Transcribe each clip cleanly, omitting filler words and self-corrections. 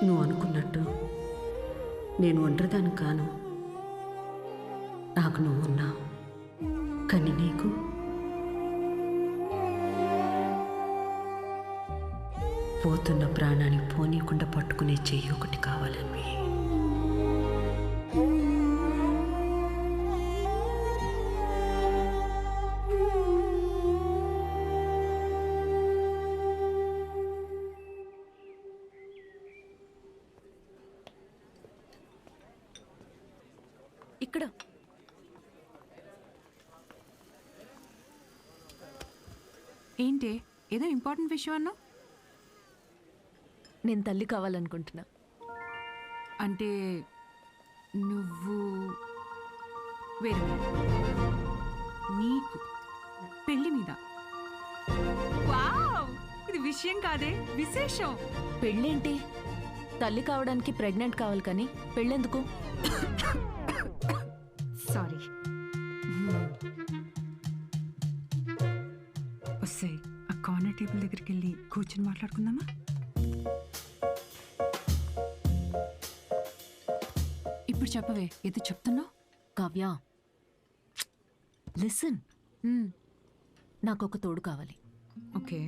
నువ్వు అనుకున్నట్టు నేను ఒంటరిదాన్ని కాను. నాకు నువ్వు ఉన్నావు, కానీ నీకు పోతున్న ప్రాణాన్ని పోనీకుండా పట్టుకునే చెయ్యి ఒకటి కావాలని. ఇక్కడ ఏంటి ఏదో ఇంపార్టెంట్ విషయం అన్నా? నేను తల్లి కావాలనుకుంటున్నా. అంటే నువ్వు వేరే నీకు పెళ్లి మీద? వావ్, ఇది విషయం కాదే, విశేషం. పెళ్ళేంటి? తల్లి కావడానికి ప్రెగ్నెంట్ కావాలి, కానీ పెళ్ళెందుకు? సారీ. వస్తే ఆ కార్నర్ టేబుల్ దగ్గరికి వెళ్ళి కూర్చొని మాట్లాడుకుందామా? ఇప్పుడు చెప్పవే, ఏదో చెప్తున్నావు. కావ్య, లిసన్. నాకు ఒక తోడు కావాలి. ఓకే,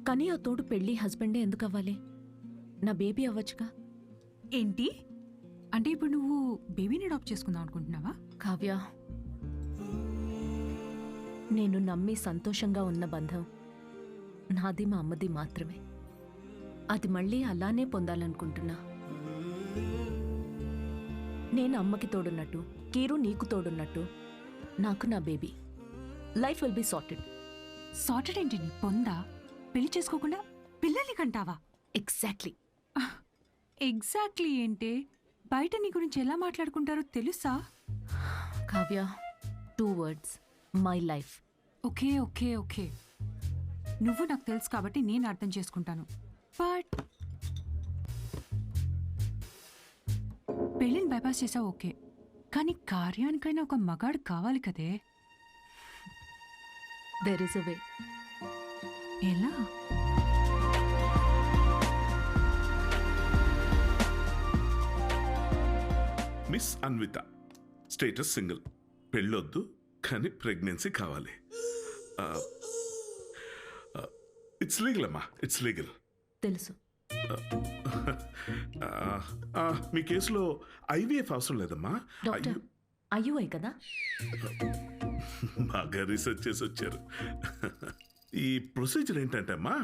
కానీ ఆ తోడు పెళ్ళి హస్బెండే ఎందుకు అవ్వాలి? నా బేబీ అవ్వచ్చుగా. ఏంటి అంటే ఇప్పుడు నువ్వు బేబీని అడాప్ట్ చేసుకుందాం అనుకుంటున్నావా? కావ్య, నేను నమ్మి సంతోషంగా ఉన్న బంధం నాది మా అమ్మది మాత్రమే. అది మళ్ళీ అలానే పొందాలనుకుంటున్నా. నేను అమ్మకి తోడున్నట్టు, కీరు నీకు తోడున్నట్టు, నాకు నా baby. Life will be sorted. Sorted ఏంటి నీ పొందా? పెళ్లి చేసుకోకుండా పిల్లల్ని కంటావా? ఎగ్జాక్ట్లీ. ఎగ్జాక్ట్లీ ఏంటి? బయట నీ గురించి ఎలా మాట్లాడుకుంటారో తెలుసా? Kavya, 2 words, my life. Okay okay okay, నువ్వు నాకు తెలుసు కాబట్టి నేను అర్థం చేసుకుంటాను. బట్ పెళ్ళిని బైపాస్ చేసావు ఓకే, కానీ కార్యానికైనా ఒక మగాడు కావాలి కదే. దెర్ ఇస్ అ వే. ఎలా? మిస్ అన్విత, స్టేటస్ సింగిల్, పెళ్ళొద్దు కానీ ప్రెగ్నెన్సీ కావాలి. ఇట్స్ లీగల్ అమ్మా, ఇట్స్ లీగల్. తెలుసు. మీ కేసులో ఐవీఎఫ్ అవసరం లేదమ్మా. డాక్టర్, అయ్యూఐ కదా? బాగా రీసెర్చ్ చేసి వచ్చారు. ఈ ప్రొసీజర్ ఏంటంటే అమ్మా,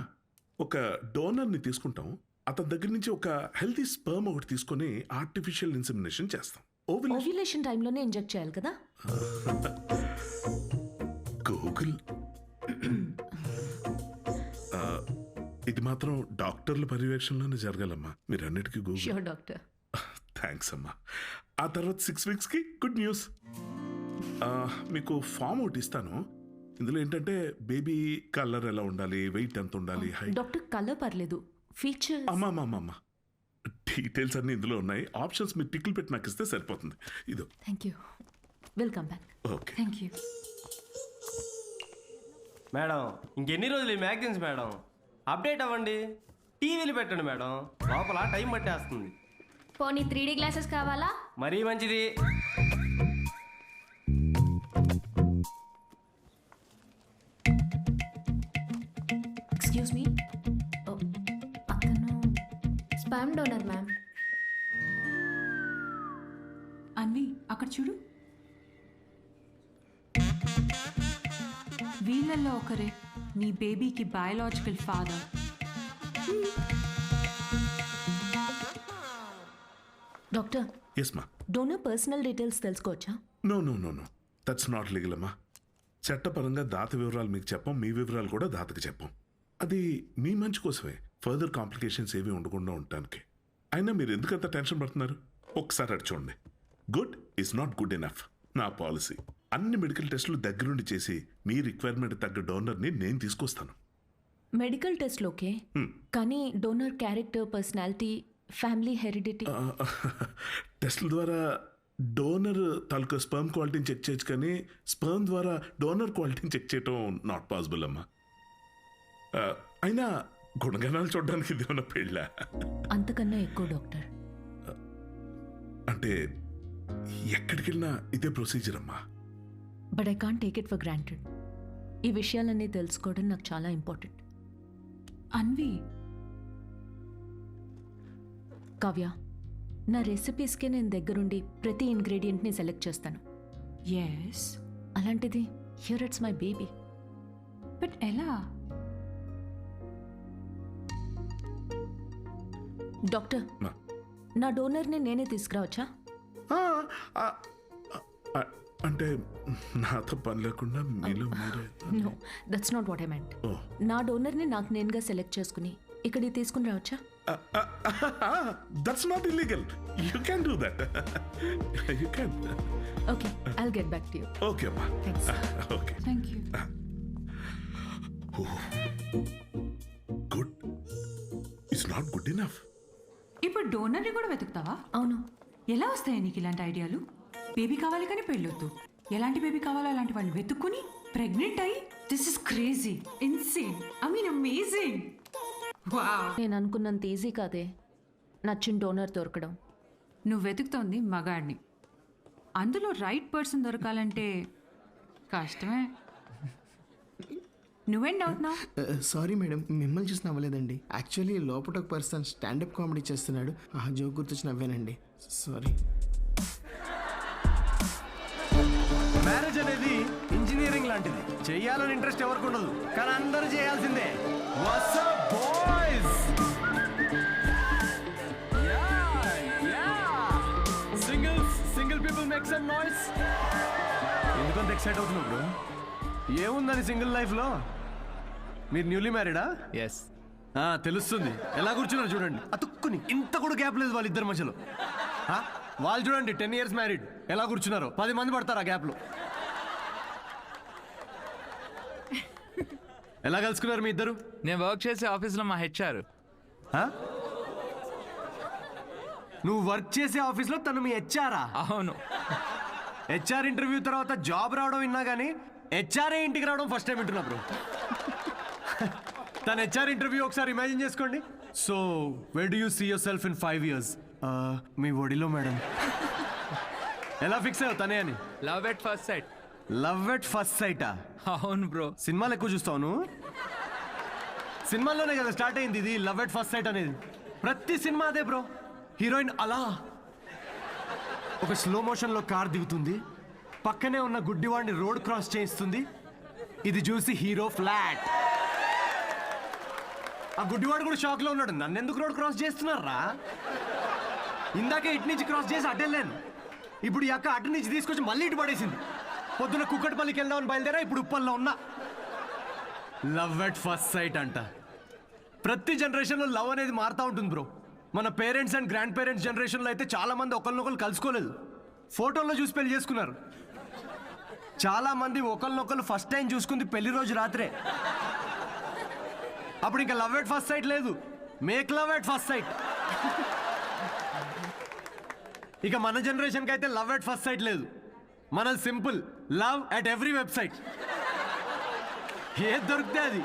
ఒక డోనర్ని తీసుకుంటాం, అతని దగ్గర నుంచి ఒక హెల్తీ స్పర్మ్ ఒకటి తీసుకొని ఆర్టిఫిషియల్ ఇన్సెమినేషన్ చేస్తాం. ఓవ్యులేషన్ టైంలోనే ఇంజెక్ట్ చేయాలి కదా? గూగుల్. ఇది మాత్రం డాక్టర్ల పర్యవేక్షణలోనే జరగాలమ్మా, మీరు అన్నిటికీ గూగుల్. Sure doctor. థ్యాంక్స్ అమ్మా. ఆ తర్వాత 6 weeksకి గుడ్ న్యూస్. మీకు ఫామ్ ఒకటి ఇస్తాను. ఇందులో ఏంటంటే బేబీ కలర్ ఎలా ఉండాలి, వెయిట్ ఎంత ఉండాలి, హైట్. డాక్టర్, కలర్ పర్లేదు, ఫీచర్. అమ్మా డీటెయిల్స్ అన్ని ఇందులో ఉన్నాయి. ఆప్షన్స్ మీరు టిక్లు పెట్టి నాకు ఇస్తే సరిపోతుంది. ఇదో. Thank you. Welcome back. Okay. Thank you madam. ఇంకెన్ని రోజులు ఈ మ్యాగజైన్స్ మేడం? అప్డేట్ అవ్వండి, టీవీలు పెట్టండి మేడం, లోపల టైం పట్టేస్తుంది. పోనీ 3D గ్లాసెస్ కావాలా? మరీ మంచిది. ఎక్స్క్యూజ్ మీ, అతను స్పామ్ డోనర్ మ్యామ్. అన్వి, అక్కడ చూడు. వీళ్ళల్లో ఒకరే నీ బేబీకి బయాలజికల్ ఫాదర్. డాక్టర్, ఎస్ మా. డోనర్ పర్సనల్ డీటెయిల్స్ తెలుసుకోవచ్చా? నో దట్స్ నాట్ లీగల్ అమ్మా. చట్టపరంగా దాత వివరాలు మీకు చెప్పం, మీ వివరాలు కూడా దాతకి చెప్పం. అది మీ మంచి కోసమే, ఫర్దర్ కాంప్లికేషన్స్ ఏవి ఉండకుండా ఉండటానికి. అయినా మీరు ఎందుకంత టెన్షన్ పడుతున్నారు? ఒకసారి అటు చూడండి. Good is not good enough. నా పాలసీ అన్ని మెడికల్ టెస్టులు దగ్గరుండి చేసి మీ రిక్వైర్మెంట్ తగ్గ డోనర్ని నేను తీసుకొస్తాను. మెడికల్ టెస్ట్లు ఓకే, కానీ donor character, personality, family heredity. టెస్ట్ల ద్వారా డోనర్ తాలూకా స్పర్మ్ క్వాలిటీని చెక్ చేయొచ్చు, కానీ స్పర్మ్ ద్వారా డోనర్ క్వాలిటీని చెక్ చేయటం నాట్ పాసిబుల్ అమ్మా. అయినా గుణగణాలు చూడడానికి ఇది ఉన్న పెళ్ళ అంతకన్నా ఎక్కువ డాక్టర్. అంటే ఎక్కడికి వెళ్ళినా ఇదే ప్రొసీజర్ అమ్మా. But I can't take it for granted. ఈ విషయాలన్నీ తెలుసుకోవడం నాకు చాలా ఇంపార్టెంట్. అన్వి, కావ్య, నా రెసిపీస్కే నేను దగ్గరుండి ప్రతి ఇంగ్రీడియంట్ని సెలెక్ట్ చేస్తాను. ఎస్, అలాంటిది here it's my baby. But ఎలా? డాక్టర్, మా. నా డోనర్ని నేనే తీసుకురావచ్చా? ఆ, ఆ, ఆ, అంటే నాతో పని లేకుండా మీలో మీరే. No, that's not what I meant. Oh. నా డోనర్ని నాకు నేనుగా సెలెక్ట్ చేసుకుని ఇక్కడికి తీసుకుని రావచ్చా? That's not illegal. You can do that. You can. Okay, I'll get back to you. Okay అమ్మా. Thanks. Okay, thank you. Good. It's not good enough. ఇప్పుడు డోనర్ని కూడా వెతుకుతావా? అవును. ఎలా వస్తాయి నీకు ఇలాంటి ఐడియాలు? బేబీ కావాలి కానీ పెళ్ళొద్దు. ఎలాంటి బేబీ కావాలో అలాంటి వాడిని వెతుక్కుని ప్రెగ్నెంట్ అయ్యి, this is crazy, insane, I mean amazing. Wow. నేను అనుకున్నంత ఈజీ కాదే నచ్చిన డోనర్ దొరకడం. నువ్వు వెతుకుతోంది మగాడిని. అందులో రైట్ పర్సన్ దొరకాలంటే కష్టమే. నువ్వేం అవుతున్నావు? సారీ మేడం, మిమ్మల్ని చూసి నవ్వలేదండి. యాక్చువల్లీ లోపల ఒక పర్సన్ స్టాండప్ కామెడీ చేస్తున్నాడు, ఆ జోక్ గుర్తొచ్చి నవ్వానండి. సారీ. మ్యారేజ్ అనేది ఇంజనీరింగ్ లాంటిది. చెయ్యాలని ఇంట్రెస్ట్ ఎవరికి ఉండదు, కానీ అందరూ చేయాల్సిందే. What's up, boys? Single people make some noise. ఎందుకంత ఎక్సైట్ అవుతున్నావు బ్రో? ఏముందని సింగిల్ లైఫ్లో? మీరు న్యూలీ మ్యారీడా? ఎస్. తెలుస్తుంది. ఎలా కూర్చున్నారు చూడండి, అతుక్కుని. ఇంత కూడా గ్యాప్ లేదు వాళ్ళిద్దరి మధ్యలో. వాళ్ళు చూడండి 10 years మ్యారీడ్, ఎలా కూర్చున్నారు. 10 మంది పడతారు ఆ గ్యాప్లో. ఎలా కలుసుకున్నారు మీ ఇద్దరు? నేను వర్క్ చేసే ఆఫీస్లో మా హెచ్ఆర్. నువ్వు వర్క్ చేసే ఆఫీస్లో తను మీ హెచ్ఆరా? అవును. హెచ్ఆర్ ఇంటర్వ్యూ తర్వాత జాబ్ రావడం విన్నా కానీ హెచ్ఆర్ఏ ఇంటికి రావడం ఫస్ట్ టైం వింటున్నా బ్రో. తన హెచ్ఆర్ ఇంటర్వ్యూ ఒకసారి ఇమాజిన్ చేసుకోండి. So where do you see yourself in 5 years? మీ ఒడిలో మేడం. ఎలా ఫిక్స్ అయ్యావు తనే అని? Love at first sight. Love at first సైటా? అవును బ్రో. సినిమాలు ఎక్కువ చూస్తావు. సినిమాల్లోనే కదా స్టార్ట్ అయింది ఇది లవ్ ఎట్ ఫస్ట్ సైట్ అనేది. ప్రతి సినిమా అదే బ్రో. హీరోయిన్ అలా ఒక స్లో మోషన్లో కార్ దిగుతుంది, పక్కనే ఉన్న గుడ్డివాడిని రోడ్ క్రాస్ చేయిస్తుంది. ఇది చూసి హీరో ఫ్లాట్. ఆ గుడ్డివాడు కూడా షాక్లో ఉన్నాడు, నన్ను ఎందుకు రోడ్ క్రాస్ చేస్తున్నారా? ఇందాకే ఇటు నుంచి క్రాస్ చేసి అడ్డెళ్ళాను, ఇప్పుడు ఈ అక్క అటు నుంచి తీసుకొచ్చి మళ్ళీ ఇటు పడేసింది. పొద్దున కుక్కటిపల్లికి వెళ్దామని బయలుదేరా, ఇప్పుడు ఉప్పల్లో ఉన్నా. లవ్ ఎట్ ఫస్ట్ సైట్ అంట. ప్రతి జనరేషన్లో లవ్ అనేది మారుతూ ఉంటుంది బ్రో. మన పేరెంట్స్ అండ్ గ్రాండ్ పేరెంట్స్ జనరేషన్లో అయితే చాలా మంది ఒకరినొకరు కలుసుకోలేదు, ఫోటోల్లో చూసి పెళ్లి చేసుకున్నారు. చాలా మంది ఒకరినొకరు ఫస్ట్ టైం చూసుకుంది పెళ్లి రోజు రాత్రే. అప్పుడు ఇంకా లవ్ ఎట్ ఫస్ట్ సైట్ లేదు, make love at first site. ఇక మన జనరేషన్కి అయితే లవ్ ఎట్ ఫస్ట్ సైట్ లేదు, మనది simple love at every website. ఏది దొరికితే అది.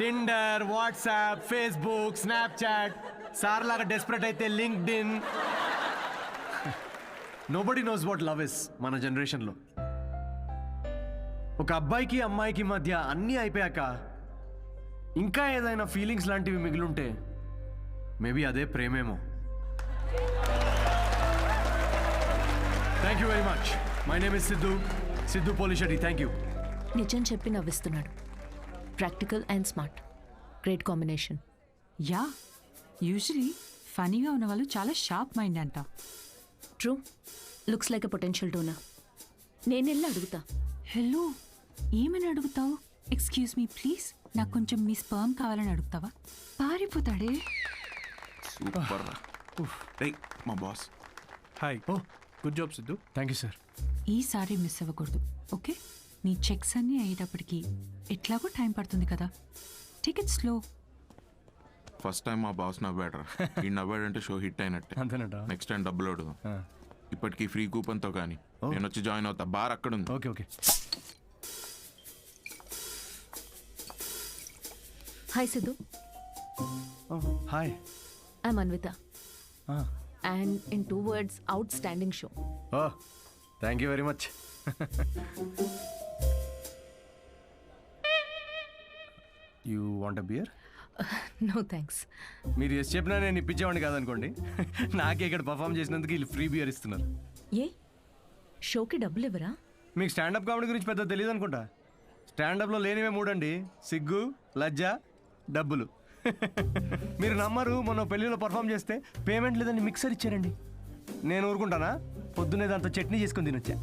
Tinder, WhatsApp, Facebook, Snapchat, sir లాగా డెస్పరేట్ అయితే linked in. Nobody knows what love is మన జనరేషన్లో. ఒక అబ్బాయికి అమ్మాయికి మధ్య అన్నీ అయిపోయాక ఇంకా ఏదైనా ఫీలింగ్స్ లాంటివి మిగిలుంటే మేబీ అదే ప్రేమేమో. Thank you very much. My name is Siddhu Polishetty. Thank you. నిజం చెప్పి నవ్విస్తున్నాడు. Practical and smart, great combination. Yeah, usually ఫనీగా ఉన్న వాళ్ళు చాలా షార్ప్ మైండ్ అంట. True, looks like a potential donor. నేను వెళ్ళి అడుగుతా. హలో, ఏమని అడుగుతావు? ఎక్స్క్యూజ్ మీ ప్లీజ్, నాకు కొంచెం మీ స్పర్మ్ కావాలని అడుగుతావా? పారిపోతాడే. సూపర్ రా. రేయ్ మా boss. Hi. Oh good job Siddhu. Thank you sir. ఈసారి మిస్ అవ్వకూడదు, ఓకే? నీ చెక్స్ అన్నీ అయ్యేటప్పటికి ఎట్లాగో టైం పడుతుంది కదా, టికెట్ స్లో. ఫస్ట్ టైం మా బాస్ నవ్వాడు. ఈ నవ్వాడంటే షో హిట్ అయినట్టే. అంతేనట. నెక్స్ట్ టైం డబ్బులు అడుగు. ఇప్పటికీ ఫ్రీ కూపన్తో కానీ నేను వచ్చి జాయిన్ అవుతా. బార్ అక్కడ ఉంది. Okay okay. Hi Siddhu, hi. I'm Anvitha. And in 2 words, outstanding show. Oh thank you very much. You want a beer? No thanks. మీరు ఎస్ చెప్పినా నేను ఇప్పించేవాడిని కాదనుకోండి. నాకే ఇక్కడ పర్ఫామ్ చేసినందుకు వీళ్ళు ఫ్రీ బియర్ ఇస్తున్నారు. ఏ షోకి డబ్బులు ఇవ్వరా? మీకు స్టాండప్ కామెడీ గురించి పెద్ద తెలియదు అనుకుంటా. స్టాండప్లో లేనివే 3 అండి: సిగ్గు, లజ్జ, డబ్బులు. మీరు నమ్మరు, మొన్న పెళ్ళిలో పర్ఫామ్ చేస్తే పేమెంట్ లేదని మిక్సర్ ఇచ్చారండి. నేను ఊరుకుంటానా? పొద్దున్నే దాంతో చట్నీ చేసుకుని తినొచ్చా.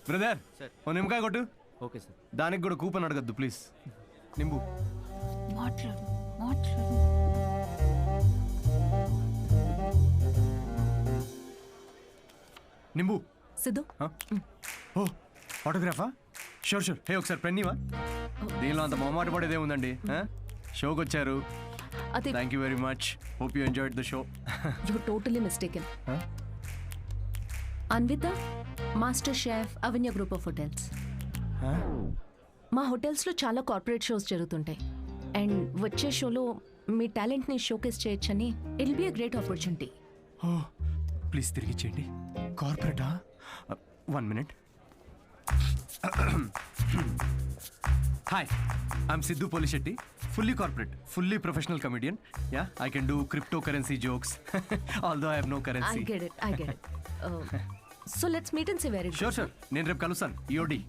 బ్రదర్ ఓ నిమ్మకాయ కొట్టు. Okay sir. దానికి కూడా కూపన్ అడగద్దు ప్లీజ్. నింబు. మాట్లాడు. నింబు. సిద్ధు, ఓ ఆటోగ్రాఫా? షూర్. హే ఒకసారి పెన్నీవా? దీనిలో అంత మొహమాట పడేదే ఉందండి. షోకి వచ్చారు. అది thank you very much. Hope you enjoyed the show. You totally mistaken. Anvitha, master chef, Avanya group of hotels. మా హోటల్స్లో చాలా కార్పొరేట్ షోస్ జరుగుతుంటాయి. అండ్ వచ్చే షోలో మీ టాలెంట్ని షోకేస్ చేయొచ్చని it will be a great opportunity. Oh please తిరిగి ఇచ్చేయండి. కార్పొరేటా? 1 minute. Hi, I'm Siddhu Polishetty. Fully corporate, fully professional comedian. Yeah, I can do crypto currency jokes. Although I have no I currency. get it. So let's meet and see where it goes. Sure. నేను రేపు కలుస్తాను. EOD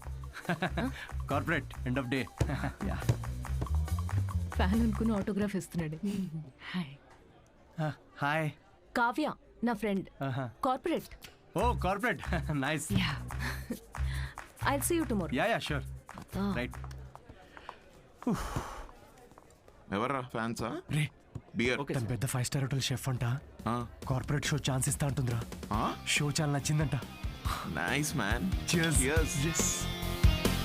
corporate end of day. Fan అనుకుని autograph ఇస్తున్నాడు. Hi. Kavya నా friend, corporate. Oh corporate, nice. I'll see you tomorrow. Yeah sure. Right. ఎవర్రా ఫ్యాన్సా? రే beer. తన పెద్ద 5-star హోటల్ షెఫ్ అంట. కార్పొరేట్ షో ఛాన్స్ ఇస్తా అంటుందిరా. షో చాలా నచ్చిందంట. Nice man. Cheers. Cheers. Yes.